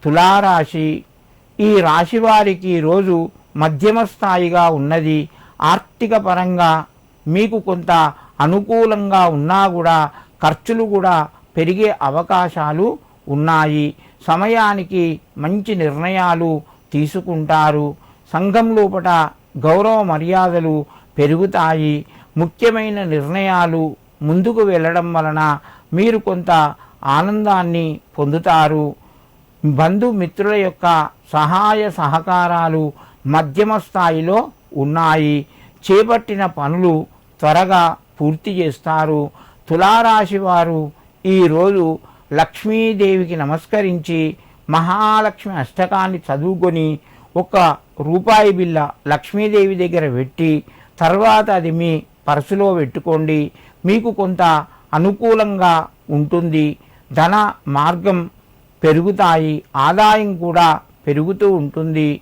తులారాశి. ఈ రాశి వారికి రోజు మధ్యమ స్థాయిగా ఉన్నది. ఆర్థిక పరంగా మీకు కొంత అనుకూలంగా ఉన్నా కూడా ఖర్చులు కూడా పెరిగే అవకాశాలు ఉన్నాయి. సమయానికి మంచి నిర్ణయాలు తీసుకుంటారు. సంఘం లోపల గౌరవ మర్యాదలు పెరుగుతాయి. ముఖ్యమైన నిర్ణయాలు ముందుకు వెళ్ళడం వలన మీరు కొంత ఆనందాన్ని పొందుతారు. బంధుమిత్రుల యొక్క సహాయ సహకారాలు మధ్యమ స్థాయిలో ఉన్నాయి. చేపట్టిన పనులు త్వరగా పూర్తి చేస్తారు. తులారాశి వారు ఈరోజు లక్ష్మీదేవికి నమస్కరించి మహాలక్ష్మి అష్టకాన్ని చదువుకొని ఒక రూపాయి బిళ్ళ లక్ష్మీదేవి దగ్గర పెట్టి తర్వాత అది మీ పర్సులో పెట్టుకోండి. మీకు కొంత అనుకూలంగా ఉంటుంది. ధన మార్గం పెరుగుతాయి. ఆదాయం కూడా పెరుగుతూ ఉంటుంది.